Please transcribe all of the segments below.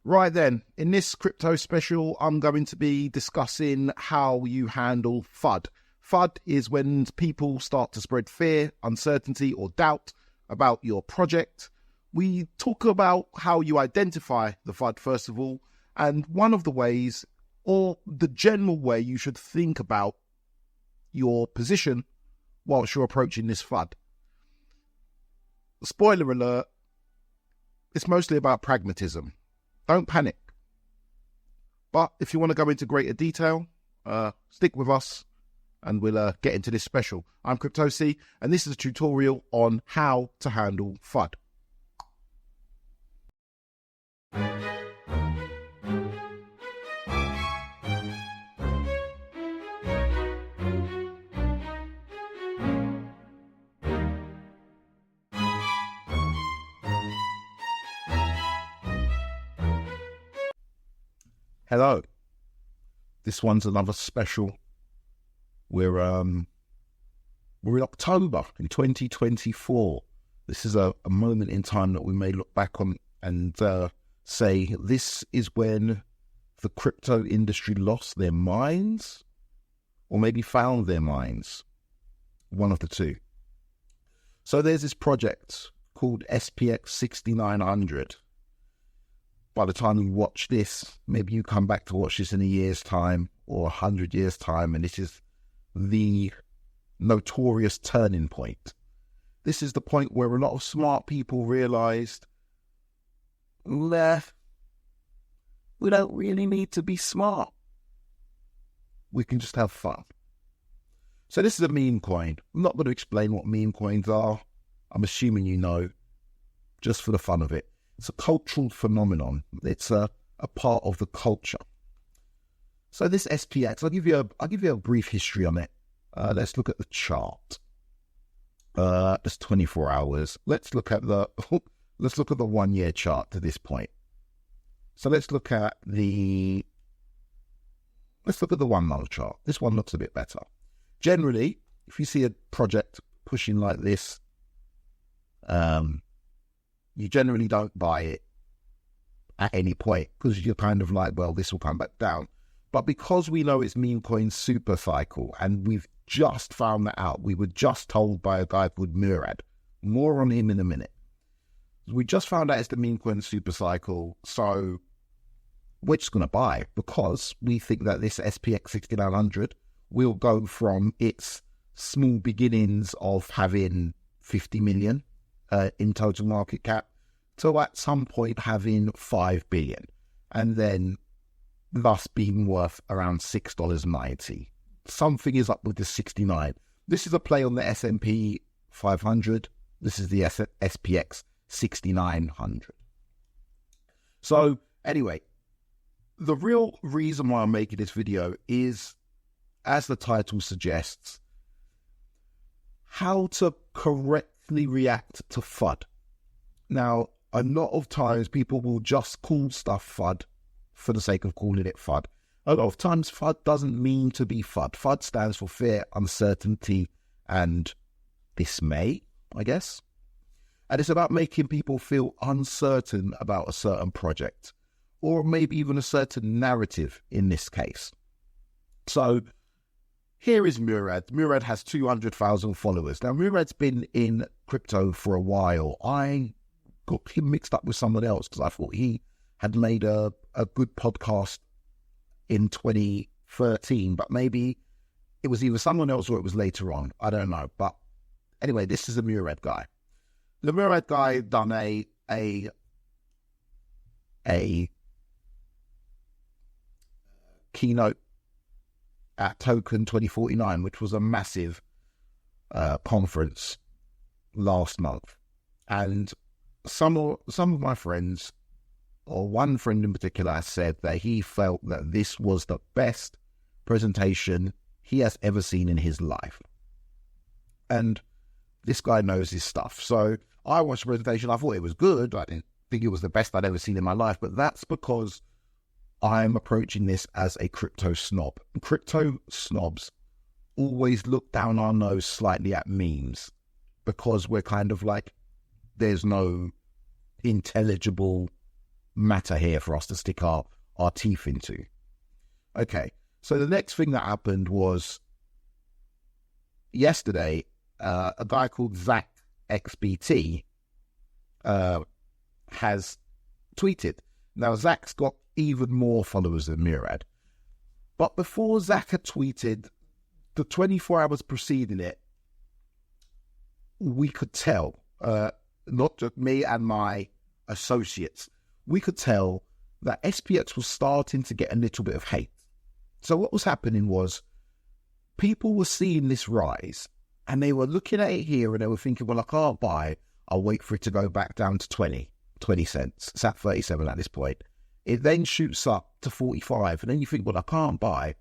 Right then, in this crypto special, I'm going to be discussing how you handle FUD. FUD is when people start to spread fear, uncertainty, or doubt about your project. We talk about how you identify the FUD first of all, and one of the ways, or the general way you should think about your position whilst you're approaching this FUD. Spoiler alert, it's mostly about pragmatism. Don't panic. But if you want to go into greater detail, stick with us and we'll get into this special. I'm CryptoC, and this is a tutorial on how to handle FUD. Hello. This one's another special. We're in October in 2024. This is a moment in time that we may look back on and say this is when the crypto industry lost their minds, or maybe found their minds. One of the two. So there's this project called SPX6900. By the time you watch this, maybe you come back to watch this in a year's time or 100 years' time, and this is the notorious turning point. This is the point where a lot of smart people realized, we don't really need to be smart. We can just have fun. So this is a meme coin. I'm not going to explain what meme coins are. I'm assuming you know, just for the fun of it. It's a cultural phenomenon. It's a part of the culture. So this SPX, I'll give you a brief history on it. Let's look at the chart. That's 24 hours. Let's look at the 1 year chart to this point. So let's look at the 1 month chart. This one looks a bit better. Generally, if you see a project pushing like this, you generally don't buy it at any point because you're kind of like, well, this will come back down. But because we know it's meme coin super cycle, and we've just found that out, we were just told by a guy called Murad. More on him in a minute. We just found out it's the meme coin super cycle, so we're just going to buy because we think that this SPX6900 will go from its small beginnings of having 50 million in total market cap to at some point having 5 billion, and then thus being worth around $6.90. Something is up with the 69. This is a play on the S&P 500. This is the SPX 6900. So anyway, the real reason why I'm making this video is, as the title suggests, how to correctly react to FUD. Now, a lot of times people will just call stuff FUD for the sake of calling it FUD. A lot of times FUD doesn't mean to be FUD. FUD stands for fear, uncertainty, and dismay, I guess. And it's about making people feel uncertain about a certain project, or maybe even a certain narrative in this case. So here is Murad. Murad has 200,000 followers. Now, Murad's been in crypto for a while. I got him mixed up with someone else because I thought he had made a good podcast in 2013, but maybe it was either someone else or it was later on. I don't know. But anyway, this is a Murad guy. The Murad guy done a keynote at Token 2049, which was a massive conference last month. And some of my friends, or one friend in particular, said that he felt that this was the best presentation he has ever seen in his life. And this guy knows his stuff. So I watched the presentation. I thought it was good. I didn't think it was the best I'd ever seen in my life, but that's because I'm approaching this as a crypto snob. Crypto snobs always look down our nose slightly at memes because we're kind of like, there's no intelligible matter here for us to stick our teeth into. Okay, so the next thing that happened was yesterday, a guy called ZachXBT has tweeted. Now, Zach's got even more followers than Murad. But before Zach had tweeted, the 24 hours preceding it, we could tell, not just me and my associates, we could tell that SPX was starting to get a little bit of hate. So what was happening was people were seeing this rise and they were looking at it here and they were thinking, well, I can't buy. I'll wait for it to go back down to 20 cents. It's at 37 at this point. It then shoots up to 45. And then you think, well, I can't buy.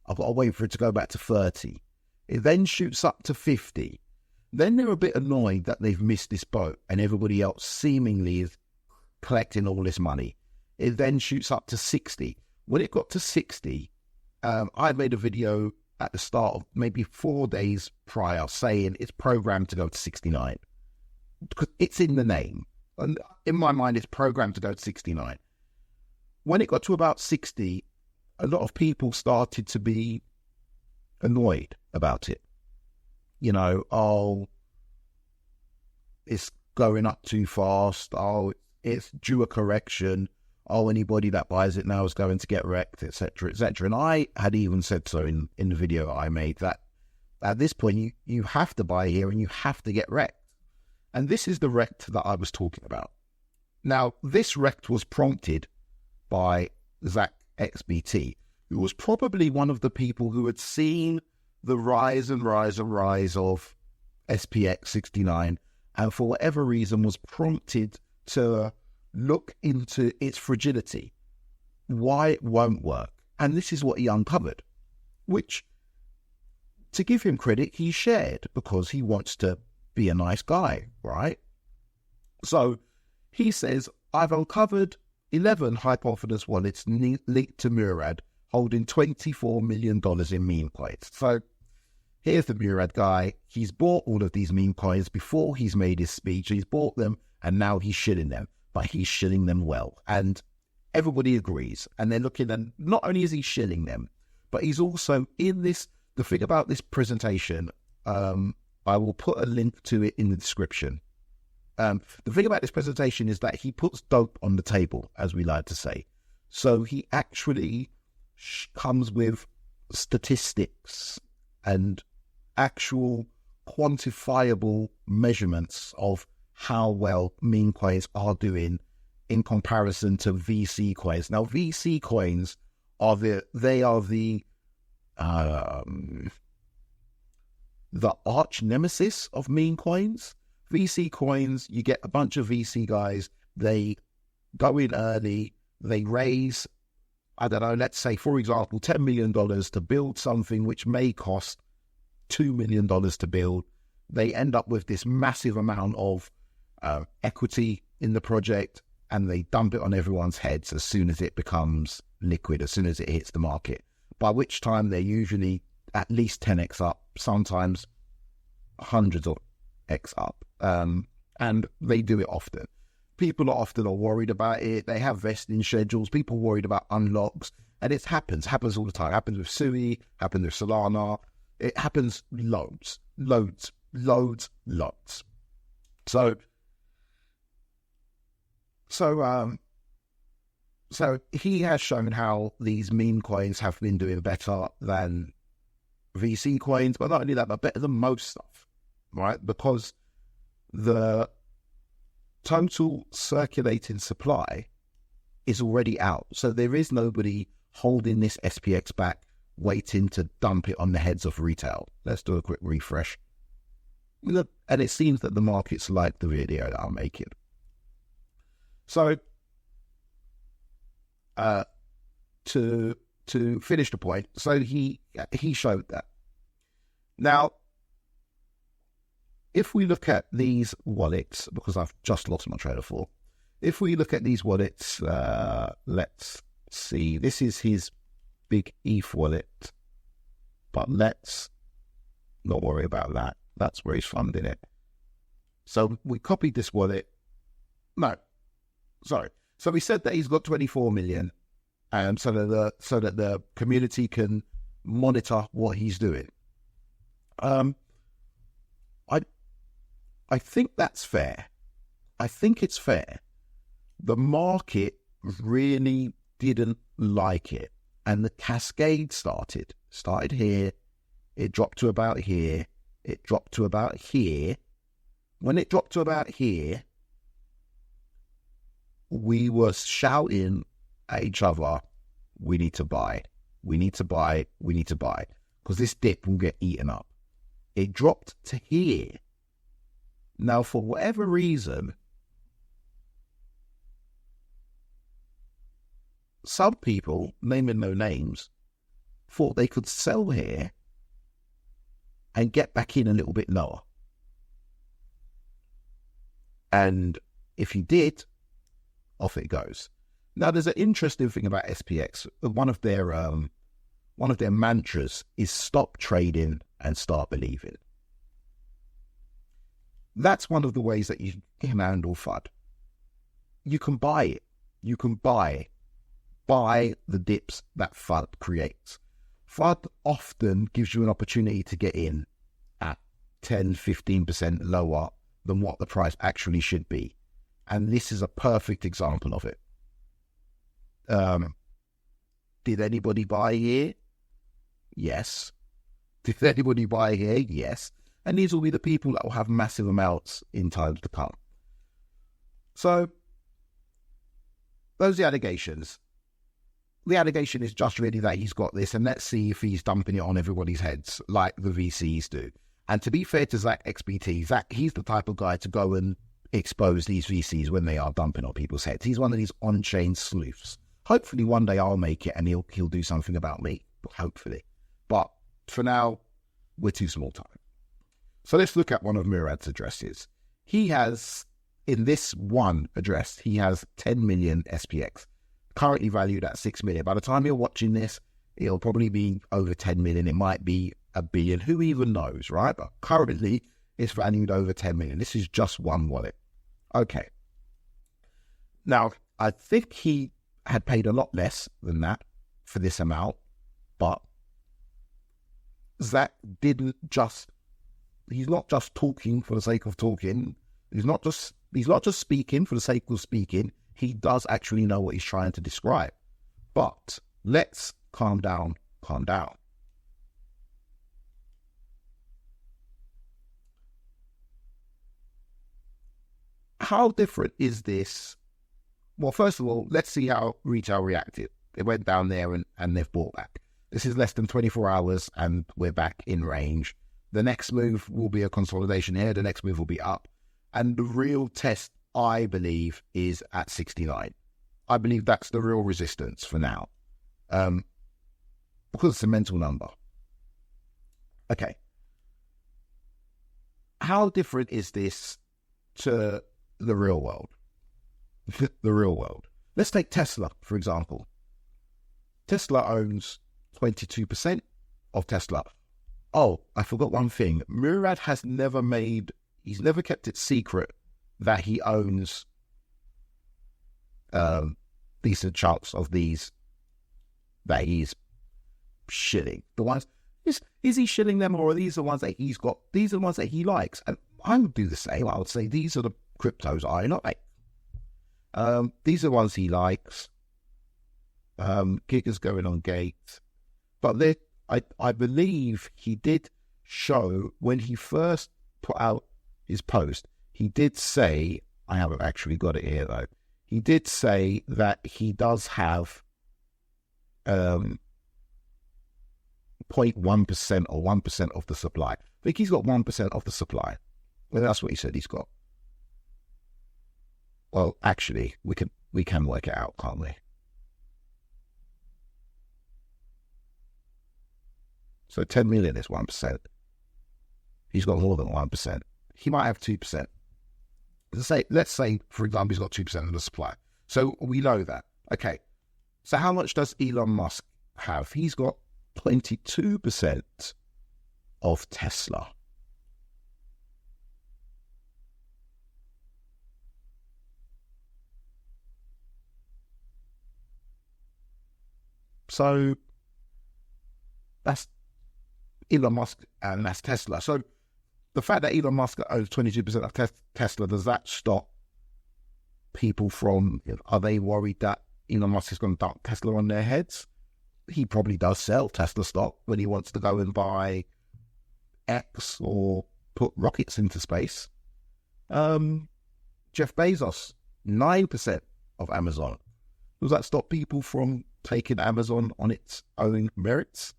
I've got to wait for it to go back to 30. It then shoots up to 50. Then they're a bit annoyed that they've missed this boat and everybody else seemingly is collecting all this money. It then shoots up to 60. When it got to 60, I made a video at the start of maybe 4 days prior saying it's programmed to go to 69. Because it's in the name. And in my mind, it's programmed to go to 69. When it got to about 60, a lot of people started to be annoyed about it. You know, oh, it's going up too fast. Oh, it's due a correction. Oh, anybody that buys it now is going to get wrecked, etc., etc. And I had even said so in the video I made that at this point, you have to buy here and you have to get wrecked. And this is the wrecked that I was talking about. Now, this wrecked was prompted by ZachXBT, who was probably one of the people who had seen the rise and rise and rise of SPX69 and for whatever reason was prompted to look into its fragility, why it won't work. And this is what he uncovered, which, to give him credit, he shared because he wants to be a nice guy, right? So he says, I've uncovered 11 high-confidence wallets linked to Murad holding $24 million in meme coins. So here's the Murad guy. He's bought all of these meme coins before he's made his speech. He's bought them and now he's shilling them, but he's shilling them well. And everybody agrees. And they're looking, and not only is he shilling them, but he's also in this, the thing about this presentation, I will put a link to it in the description. The thing about this presentation is that he puts dope on the table, as we like to say. So he actually comes with statistics and actual quantifiable measurements of how well meme coins are doing in comparison to VC coins. Now, VC coins are the arch nemesis of meme coins. VC coins, you get a bunch of VC guys, they go in early, they raise, I don't know, let's say, for example, $10 million to build something which may cost $2 million to build. They end up with this massive amount of equity in the project, and they dump it on everyone's heads as soon as it becomes liquid, as soon as it hits the market, by which time they're usually at least 10x up, sometimes hundreds of X up. And they do it often. People are often worried about it. They have vesting schedules. People worried about unlocks. And it happens all the time. It happens with Sui, happens with Solana. It happens loads. So he has shown how these meme coins have been doing better than VC coins, but not only that, but better than most stuff, right? Because the total circulating supply is already out. So there is nobody holding this SPX back, waiting to dump it on the heads of retail. Let's do a quick refresh. And it seems that the markets like the video that I'm making. So, to finish the point, so he showed that. Now, if we look at these wallets, because I've just lost my train of thought, if we look at these wallets, let's see, this is his big ETH wallet, but let's not worry about that. That's where he's funding it. So we copied this wallet. No, sorry. So we said that he's got 24 million, so that the community can monitor what he's doing. I think that's fair. I think it's fair. The market really didn't like it, and the cascade started here. It dropped to about here. It dropped to about here. When it dropped to about here, we were shouting at each other, we need to buy, we need to buy, we need to buy, because this dip will get eaten up. It dropped to here. Now, for whatever reason, some people, naming no names, thought they could sell here and get back in a little bit lower. And if you did, off it goes. Now, there's an interesting thing about SPX. One of their mantras is stop trading and start believing. That's one of the ways that you can handle FUD. You can buy it. You can buy the dips that FUD creates. FUD often gives you an opportunity to get in at 10, 15% lower than what the price actually should be. And this is a perfect example of it. Did anybody buy here? Yes. Did anybody buy here? Yes. And these will be the people that will have massive amounts in times to come. So, those are the allegations. The allegation is just really that he's got this, and let's see if he's dumping it on everybody's heads like the VCs do. And to be fair to ZachXBT, he's the type of guy to go and expose these VCs when they are dumping on people's heads. He's one of these on-chain sleuths. Hopefully one day I'll make it and he'll do something about me, hopefully. But for now, we're too small time. So let's look at one of Murad's addresses. He has, in this one address, he has 10 million SPX, currently valued at 6 million. By the time you're watching this, it'll probably be over 10 million. It might be a billion. Who even knows, right? But currently, it's valued over 10 million. This is just one wallet. Okay. Now, I think he had paid a lot less than that for this amount, but Zach didn't just, he's not just talking for the sake of talking. He's not just speaking for the sake of speaking. He does actually know what he's trying to describe. But let's calm down. How different is this? Well, first of all, let's see how retail reacted. They went down there and they've bought back. This is less than 24 hours and we're back in range. The next move will be a consolidation here. The next move will be up. And the real test, I believe, is at 69. I believe that's the real resistance for now. Because it's a mental number. Okay. How different is this to the real world? The real world. Let's take Tesla, for example. Tesla owns 22% of Tesla. Oh, I forgot one thing. Murad has never kept it secret that he owns decent chunks of these that he's shilling. The ones, is he shilling them, or are these the ones that he's got? These are the ones that he likes. And I would do the same. I would say these are the cryptos I like. These are the ones he likes. Giga's going on Gate. But I believe he did show, when he first put out his post, he did say, I haven't actually got it here though, he did say that he does have 0.1% or 1% of the supply. I think he's got 1% of the supply. Well, that's what he said he's got. Well, actually, we can work it out, can't we? So 10 million is 1%. He's got more than 1%. He might have 2%. Let's say, for example, he's got 2% of the supply. So we know that. Okay. So how much does Elon Musk have? He's got 22% of Tesla. So that's Elon Musk and that's Tesla. So the fact that Elon Musk owns 22% of Tesla, does that stop people from, are they worried that Elon Musk is going to dump Tesla on their heads? He probably does sell Tesla stock when he wants to go and buy X or put rockets into space. Jeff Bezos, 9% of Amazon. Does that stop people from taking Amazon on its own merits?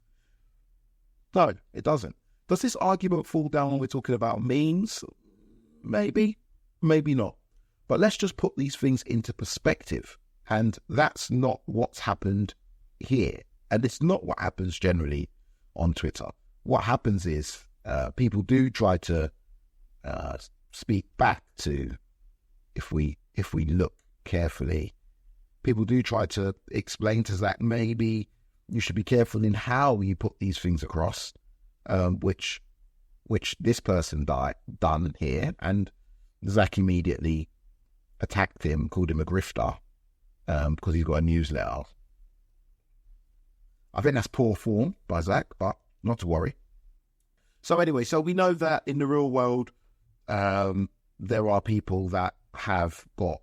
No, it doesn't. Does this argument fall down when we're talking about means? Maybe, maybe not. But let's just put these things into perspective. And that's not what's happened here. And it's not what happens generally on Twitter. What happens is people do try to speak back to, if we look carefully, people do try to explain to Zach, maybe you should be careful in how you put these things across, which this person done here. And Zach immediately attacked him, called him a grifter, because he's got a newsletter. I think that's poor form by Zach, but not to worry. So anyway, so we know that in the real world, there are people that have got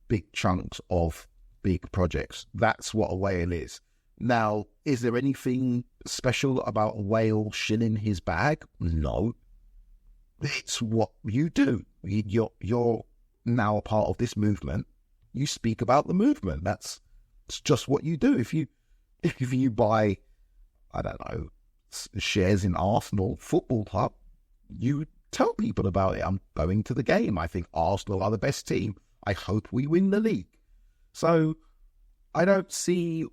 big chunks of big projects. That's what a whale is. Now, is there anything special about a whale shilling his bag? No. It's what you do. You're now a part of this movement. You speak about the movement. It's just what you do. If you buy, I don't know, shares in Arsenal Football Club, you tell people about it. I'm going to the game. I think Arsenal are the best team. I hope we win the league. So I don't see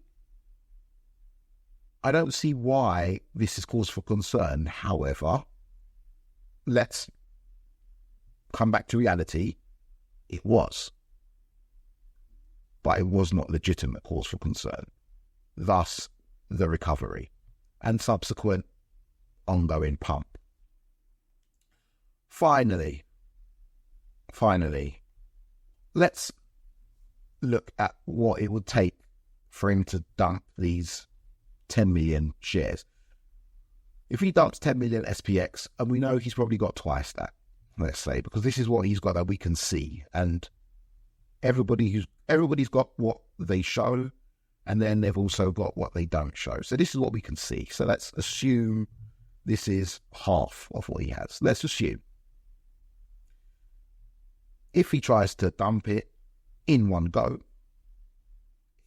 why this is cause for concern. However, let's come back to reality. It was. But it was not legitimate cause for concern. Thus, the recovery and subsequent ongoing pump. Finally, let's look at what it would take for him to dump these 10 million shares. If he dumps 10 million SPX, and we know he's probably got twice that, let's say, because this is what he's got that we can see, and everybody's got what they show, and then they've also got what they don't show. So this is what we can see. So let's assume this is half of what he has. Let's assume. If he tries to dump it in one go,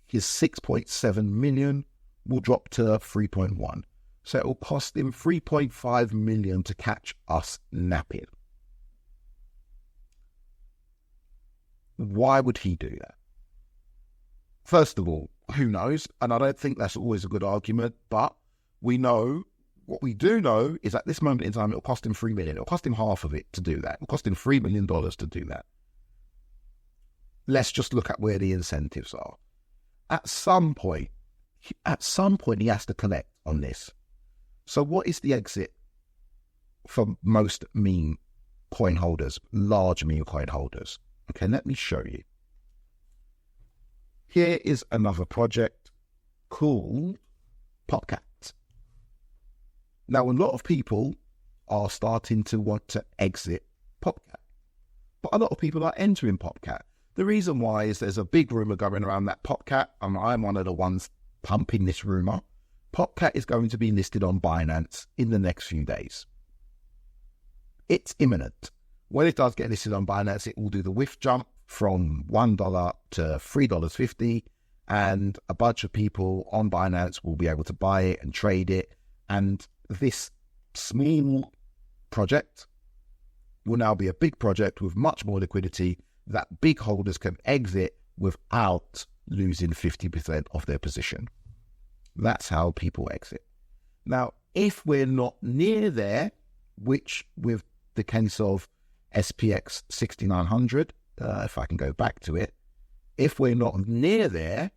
his 6.7 million will drop to 3.1. So it will cost him 3.5 million to catch us napping. Why would he do that? First of all, who knows? And I don't think that's always a good argument, but we know, what we do know is at this moment in time, it'll cost him 3 million. It'll cost him half of it to do that. It'll cost him $3 million to do that. Let's just look at where the incentives are. At some point, he has to collect on this. So what is the exit for most meme coin holders, large meme coin holders? Okay, let me show you. Here is another project called PopCat. Now, a lot of people are starting to want to exit PopCat, but a lot of people are entering PopCat. The reason why is there's a big rumor going around that PopCat, and I'm one of the ones pumping this rumor, PopCat is going to be listed on Binance in the next few days. It's imminent. When it does get listed on Binance, it will do the whiff jump from $1 to $3.50, and a bunch of people on Binance will be able to buy it and trade it. And this small project will now be a big project with much more liquidity that big holders can exit without losing 50% of their position. That's how people exit. Now, if we're not near there, which with the case of SPX6900, if I can go back to it, if we're not near there,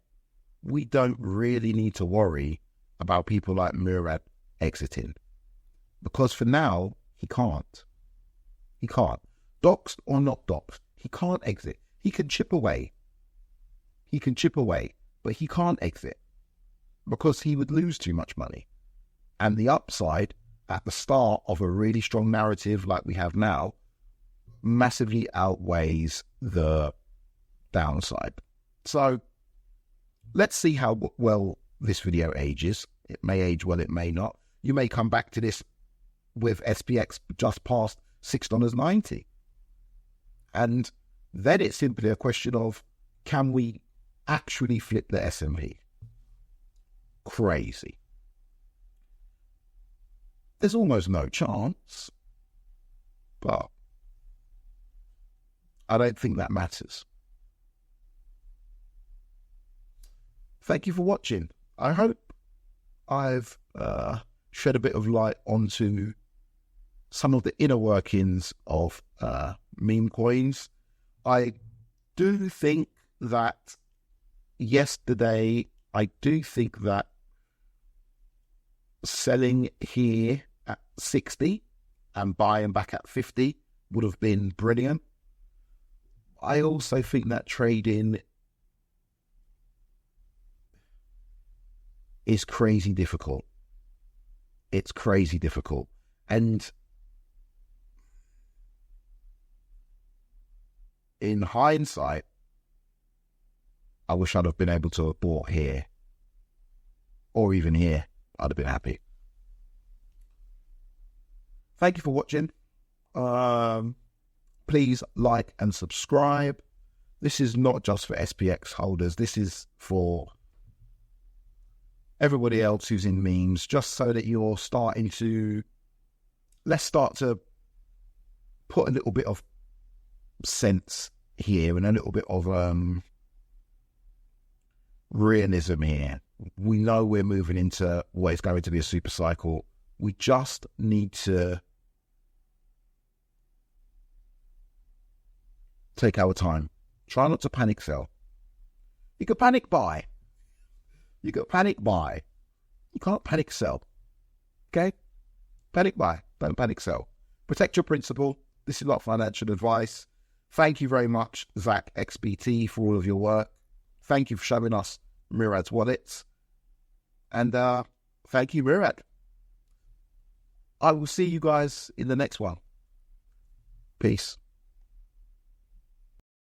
we don't really need to worry about people like Murad exiting. Because for now, he can't. He can't. Doxed or not doxed, he can't exit. He can chip away. He can chip away, but he can't exit. because he would lose too much money. And the upside at the start of a really strong narrative like we have now massively outweighs the downside. So let's see how well this video ages. It may age well, it may not. You may come back to this with SPX just past $6.90. And then it's simply a question of, can we actually flip the S&P? Crazy. There's almost no chance, but I don't think that matters. Thank you for watching. I hope I've shed a bit of light onto some of the inner workings of meme coins. I do think that yesterday, selling here at 60 and buying back at 50 would have been brilliant. I also think that trading is crazy difficult. It's crazy difficult. And in hindsight, I wish I'd have been able to have bought here or even here. I'd have been happy. Thank you for watching. Please like and subscribe. This is not just for SPX holders. This is for everybody else who's in memes, just so that you're starting to, let's start to put a little bit of sense here and a little bit of realism here. We know we're moving into what is going to be a super cycle. We just need to take our time. Try not to panic sell. You could panic buy. You could panic buy. You can't panic sell. Okay? Panic buy. Don't panic sell. Protect your principal. This is not financial advice. Thank you very much, ZachXBT, for all of your work. Thank you for showing us Murad's wallets. And thank you, Murad. I will see you guys in the next one. Peace.